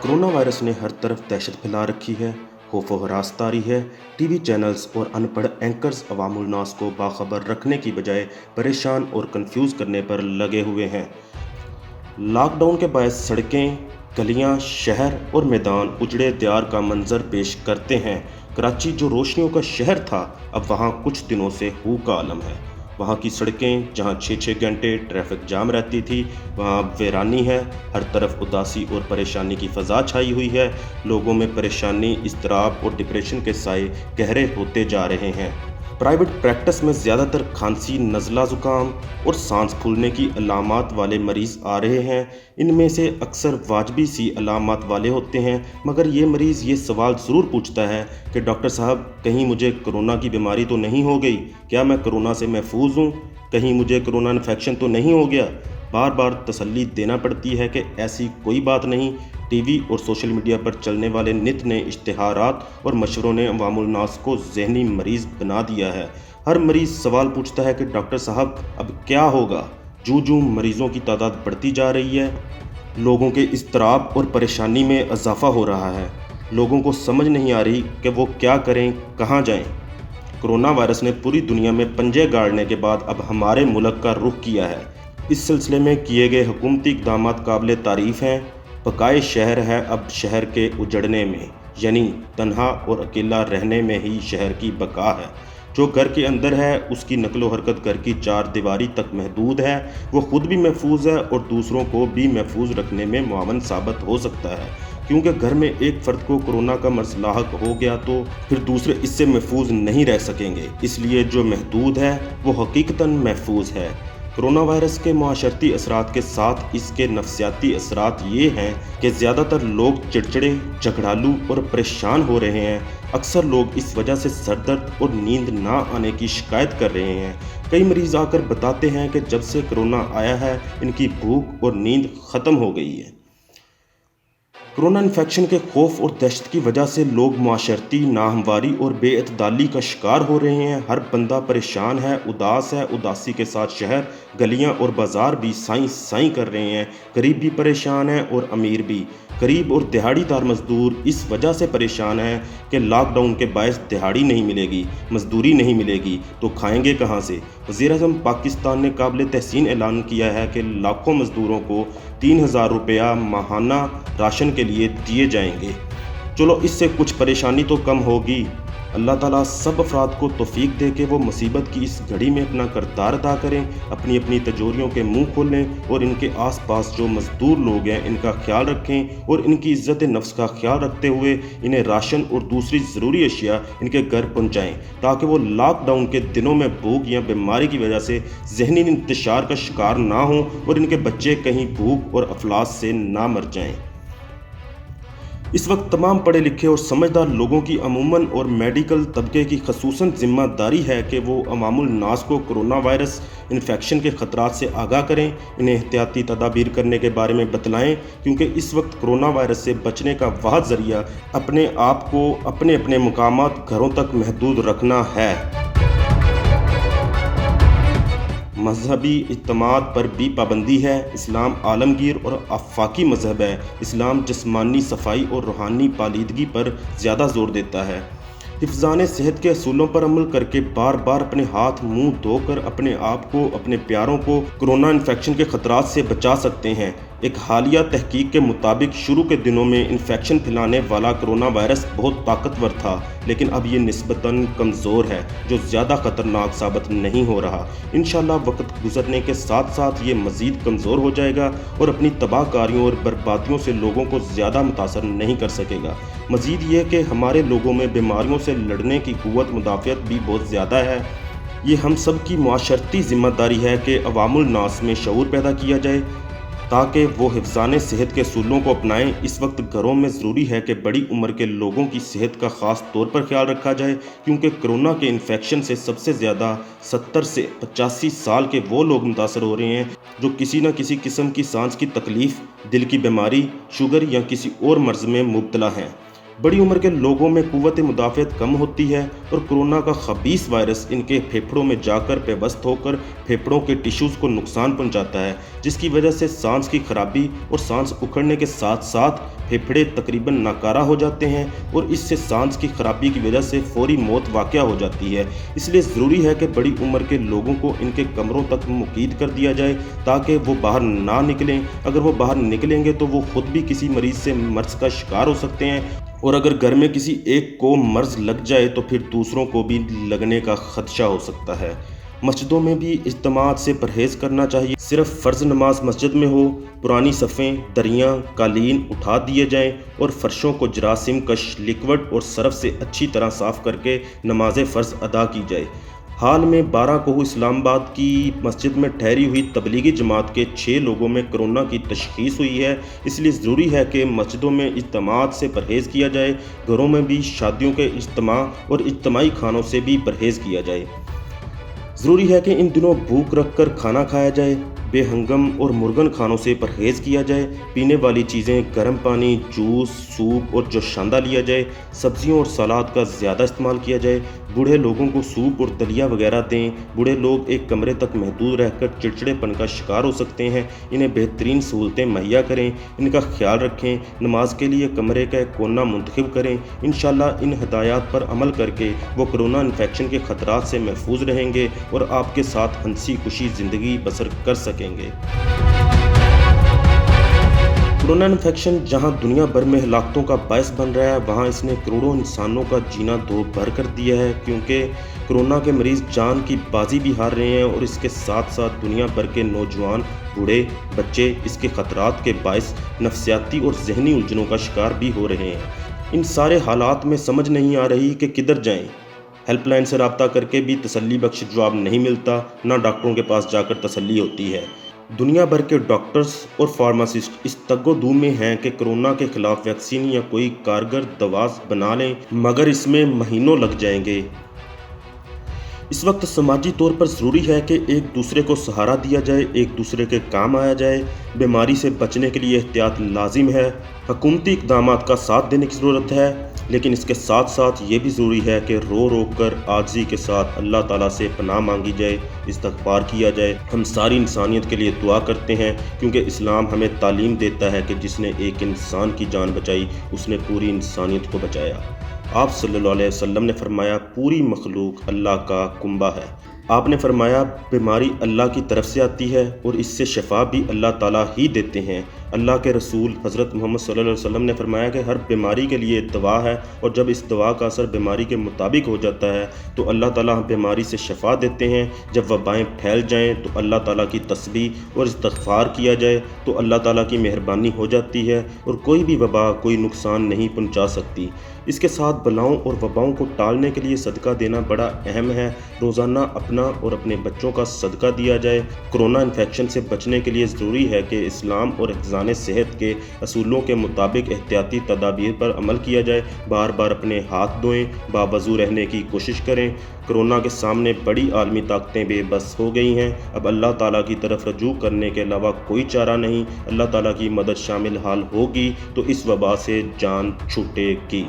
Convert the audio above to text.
Corona virus ने हर तरफ दहशत फैला रखी है। खौफ व हरास तारी है। टीवी चैनल्स और अनपढ़ एंकर्स अवामुल नास को बाखबर रखने की बजाय परेशान और कंफ्यूज करने पर लगे हुए हैं। लॉकडाउन के बायस सड़कें, गलियां, शहर और मैदान उजड़े दीवार का मंजर पेश करते हैं। कराची जो रोशनियों का शहर था, अब वहाँ कुछ दिनों से हू का आलम है। वहाँ की सड़कें जहाँ 6-6 घंटे ट्रैफिक जाम रहती थी, वहाँ अब वीरानी है। हर तरफ उदासी और परेशानी की फ़ज़ा छाई हुई है। लोगों में परेशानी, इज़्तिराब और डिप्रेशन के साए गहरे होते जा रहे हैं। प्राइवेट प्रैक्टिस में ज़्यादातर खांसी, नज़ला, ज़ुकाम और सांस फूलने की अलामात वाले मरीज़ आ रहे हैं। इनमें से अक्सर वाजबी सी अलामात वाले होते हैं, मगर ये मरीज़ ये सवाल ज़रूर पूछता है कि डॉक्टर साहब, कहीं मुझे कोरोना की बीमारी तो नहीं हो गई? क्या मैं कोरोना से महफूज हूँ? कहीं मुझे कोरोना इन्फेक्शन तो नहीं हो गया? बार बार तसल्ली देना पड़ती है कि ऐसी कोई बात नहीं। टीवी और सोशल मीडिया पर चलने वाले नित नए इश्तिहारात और मशवरों ने अवामुल नास को ज़हनी मरीज़ बना दिया है। हर मरीज़ सवाल पूछता है कि डॉक्टर साहब, अब क्या होगा? जूं जूं मरीज़ों की तादाद बढ़ती जा रही है, लोगों के इज़्तिराब और परेशानी में इजाफ़ा हो रहा है। लोगों को समझ नहीं आ रही कि वो क्या करें, कहाँ जाएं। कोरोना वायरस ने पूरी दुनिया में पंजे गाड़ने के बाद अब हमारे मुल्क का रुख किया है। इस सिलसिले में किए गए हुकूमती इक़दामात काबिल तारीफ़ हैं। बकाए शहर है अब शहर के उजड़ने में, यानी तन्हा और अकेला रहने में ही शहर की बका है। जो घर के अंदर है, उसकी नकलो हरकत घर की चार दीवारी तक महदूद है। वो खुद भी महफूज है और दूसरों को भी महफूज रखने में मुआवन साबित हो सकता है, क्योंकि घर में एक फ़र्द को कोरोना का मर्ज़ लाहक हो गया तो फिर दूसरे इससे महफूज नहीं रह सकेंगे। इसलिए जो महदूद है वो हकीकतन महफूज है। कोरोना वायरस के मुआशरती असरात के साथ इसके नफ्सियाती असरात ये हैं कि ज़्यादातर लोग चिड़चिड़े, झगड़ालू और परेशान हो रहे हैं। अक्सर लोग इस वजह से सरदर्द और नींद ना आने की शिकायत कर रहे हैं। कई मरीज़ आकर बताते हैं कि जब से कोरोना आया है, इनकी भूख और नींद ख़त्म हो गई है। कोरोना इन्फेक्शन के खौफ और दहशत की वजह से लोग मुआशरती नाहमवारी और बेअतदाली का शिकार हो रहे हैं। हर बंदा परेशान है, उदास है। उदासी के साथ शहर, गलियां और बाज़ार भी साईं साईं कर रहे हैं। गरीब भी परेशान है और अमीर भी। गरीब और दिहाड़ीदार मज़दूर इस वजह से परेशान हैं कि लॉकडाउन के बायस दिहाड़ी नहीं मिलेगी, मजदूरी नहीं मिलेगी, तो खाएंगे कहाँ से? वज़ीर-ए-आज़म पाकिस्तान ने काबिल तहसीन ऐलान किया है कि लाखों मज़दूरों को 3000 रुपया माहाना राशन के लिए दिए जाएंगे। चलो, इससे कुछ परेशानी तो कम होगी। अल्लाह ताला सब अफराद को तौफीक दे के वो मुसीबत की इस घड़ी में अपना किरदार अदा करें, अपनी अपनी तिजोरियों के मुंह खोलें और इनके आसपास जो मज़दूर लोग हैं इनका ख्याल रखें और इनकी इज़्ज़त नफ्स का ख्याल रखते हुए इन्हें राशन और दूसरी ज़रूरी अशिया इनके घर पहुँचाएँ, ताकि वो लॉकडाउन के दिनों में भूख या बीमारी की वजह से ज़हनी इंतशार का शिकार ना हों और इनके बच्चे कहीं भूख और अफलास से ना मर जाएँ। इस वक्त तमाम पढ़े लिखे और समझदार लोगों की अमूमन और मेडिकल तबके की खसूसन ज़िम्मेदारी है कि वो अवामुल नास को कोरोना वायरस इन्फेक्शन के ख़तरात से आगाह करें, इन्हें एहतियाती तदाबीर करने के बारे में बतलाएं, क्योंकि इस वक्त कोरोना वायरस से बचने का वाहिद ज़रिया अपने आप को अपने अपने मकामात घरों तक महदूद रखना है। मजहबी इज्तिमात पर भी पाबंदी है। इस्लाम आलमगीर और आफाकी मज़हब है। इस्लाम जिस्मानी सफाई और रूहानी पालीदगी पर ज़्यादा जोर देता है। हिफ्ज़ान सेहत के असूलों पर अमल करके बार बार अपने हाथ मुंह धोकर अपने आप को, अपने प्यारों को कोरोना इन्फेक्शन के ख़तरात से बचा सकते हैं। एक हालिया तहकीक के मुताबिक शुरू के दिनों में इन्फेक्शन फैलाने वाला कोरोना वायरस बहुत ताकतवर था, लेकिन अब ये निस्बतन कमज़ोर है, जो ज़्यादा ख़तरनाक साबित नहीं हो रहा। इंशाअल्लाह वक्त गुजरने के साथ साथ ये मज़ीद कमज़ोर हो जाएगा और अपनी तबाहकारियों और बर्बादियों से लोगों को ज़्यादा मुतासर नहीं कर सकेगा। मज़ीद ये कि हमारे लोगों में बीमारियों से लड़ने की क़ुव्वत मुदाफ़ियत भी बहुत ज़्यादा है। ये हम सब की मुआशरती ज़िम्मेदारी है कि अवामुल नास में शऊर पैदा किया जाए, ताकि वो हिफ्ज़ान सेहत के असूलों को अपनाएं। इस वक्त घरों में ज़रूरी है कि बड़ी उम्र के लोगों की सेहत का ख़ास तौर पर ख्याल रखा जाए, क्योंकि कोरोना के इन्फेक्शन से सबसे ज़्यादा 70 से 85 साल के वो लोग मुतासर हो रहे हैं जो किसी न किसी किस्म की सांस की तकलीफ़, दिल की बीमारी, शुगर या किसी और मर्ज़ में मुब्तला हैं। बड़ी उम्र के लोगों में कुव्वत मुदाफ़त कम होती है और कोरोना का खबीस वायरस इनके फेफड़ों में जाकर पेवस्त होकर फेफड़ों के टिश्यूज़ को नुकसान पहुंचाता है, जिसकी वजह से सांस की खराबी और सांस उखड़ने के साथ साथ फेफड़े तकरीबन नाकारा हो जाते हैं और इससे सांस की खराबी की वजह से फौरी मौत वाक़या हो जाती है। इसलिए ज़रूरी है कि बड़ी उम्र के लोगों को इनके कमरों तक मुकीद कर दिया जाए ताकि वो बाहर ना निकलें। अगर वो बाहर निकलेंगे तो वो ख़ुद भी किसी मरीज़ से मर्ज़ का शिकार हो सकते हैं और अगर घर में किसी एक को मर्ज़ लग जाए तो फिर दूसरों को भी लगने का ख़दशा हो सकता है। मस्जिदों में भी इज्तिमात से परहेज़ करना चाहिए। सिर्फ फ़र्ज़ नमाज मस्जिद में हो, पुरानी सफ़ें, दरियाँ, कालीन उठा दिए जाएं और फ़र्शों को जरासीम कश लिक्विड और सरफ से अच्छी तरह साफ़ करके नमाज फ़र्ज़ अदा की जाए। हाल में 12 कोहू इस्लामाबाद की मस्जिद में ठहरी हुई तबलीगी जमात के 6 लोगों में कोरोना की तशख़ीस हुई है। इसलिए ज़रूरी है कि मस्जिदों में इज्तिमात से परहेज़ किया जाए। घरों में भी शादियों के इज्तिमा और इज्तिमाई खानों से भी परहेज़ किया जाए। ज़रूरी है कि इन दिनों भूख रख कर खाना खाया जाए। बेहंगम और मुर्गन खानों से परहेज़ किया जाए। पीने वाली चीज़ें गर्म पानी, जूस, सूप और जोशांदा लिया जाए। सब्जियों और सलाद का ज़्यादा इस्तेमाल किया जाए। बूढ़े लोगों को सूप और दलिया वगैरह दें। बूढ़े लोग एक कमरे तक महदूद रहकर चिड़चिड़ेपन का शिकार हो सकते हैं। इन्हें बेहतरीन सहूलतें मुहैया करें। इनका ख्याल रखें। नमाज के लिए कमरे का एक कोना मुंतखब करें। इंशाअल्लाह इन हिदायत पर अमल करके वो कोरोना इन्फेक्शन के ख़तरात से महफूज रहेंगे और आपके साथ हंसी खुशी ज़िंदगी बसर कर सकेंगे। कोरोना इन्फेक्शन जहां दुनिया भर में हलाकतों का बायस बन रहा है, वहां इसने करोड़ों इंसानों का जीना दो भर कर दिया है, क्योंकि कोरोना के मरीज़ जान की बाजी भी हार रहे हैं और इसके साथ साथ दुनिया भर के नौजवान, बूढ़े, बच्चे इसके ख़तरात के बायस नफसियाती और जहनी उलझनों का शिकार भी हो रहे हैं। इन सारे हालात में समझ नहीं आ रही कि किधर जाएं। हेल्पलाइन से रब्ता करके भी तसल्ली बख्श जवाब नहीं मिलता, ना डॉक्टरों के पास जाकर तसल्ली होती है। दुनिया भर के डॉक्टर्स और फार्मासिस्ट इस तग्गो-दू में हैं कि कोरोना के खिलाफ वैक्सीन या कोई कारगर दवा बना लें, मगर इसमें महीनों लग जाएंगे। इस वक्त समाजी तौर पर ज़रूरी है कि एक दूसरे को सहारा दिया जाए, एक दूसरे के काम आया जाए। बीमारी से बचने के लिए एहतियात लाजिम है। हुकूमती इक़दामात का साथ देने की ज़रूरत है, लेकिन इसके साथ साथ ये भी ज़रूरी है कि रो रो कर आजिज़ी के साथ अल्लाह ताला से पनाह मांगी जाए, इस्तग़फ़ार किया जाए। हम सारी इंसानियत के लिए दुआ करते हैं, क्योंकि इस्लाम हमें तालीम देता है कि जिसने एक इंसान की जान बचाई उसने पूरी इंसानियत को बचाया। आप सल्लल्लाहु अलैहि वसल्लम ने फरमाया, पूरी मखलूक अल्लाह का कुंबा है। आपने फरमाया, बीमारी अल्लाह की तरफ से आती है और इससे शफा भी अल्लाह ताला ही देते हैं। अल्लाह के रसूल हज़रत मोहम्मद सल्लल्लाहु अलैहि वसल्लम ने फरमाया कि हर बीमारी के लिए दवा है और जब इस दवा का असर बीमारी के मुताबिक हो जाता है तो अल्लाह ताला बीमारी से शफा देते हैं। जब वबाएँ फैल जाएँ तो अल्लाह ताला की तस्बीह और इस्तग़फ़ार किया जाए तो अल्लाह ताला की मेहरबानी हो जाती है और कोई भी वबा कोई नुकसान नहीं पहुँचा सकती। इसके साथ बलाओं और वबाओं को टालने के लिए सदका देना बड़ा अहम है। रोज़ाना अपना और अपने बच्चों का सदका दिया जाए। कोरोना इन्फेक्शन से बचने के लिए ज़रूरी है कि इस्लाम और हिफ़्ज़ान सेहत के असूलों के मुताबिक एहतियाती तदाबीर पर अमल किया जाए। बार बार अपने हाथ धोएं, बावज़ू रहने की कोशिश करें। कोरोना के सामने बड़ी आलमी ताकतें बेबस हो गई हैं। अब अल्लाह ताला की तरफ रजू करने के अलावा कोई चारा नहीं। अल्लाह ताला की मदद शामिल हाल होगी तो इस वबा से जान छूटेगी।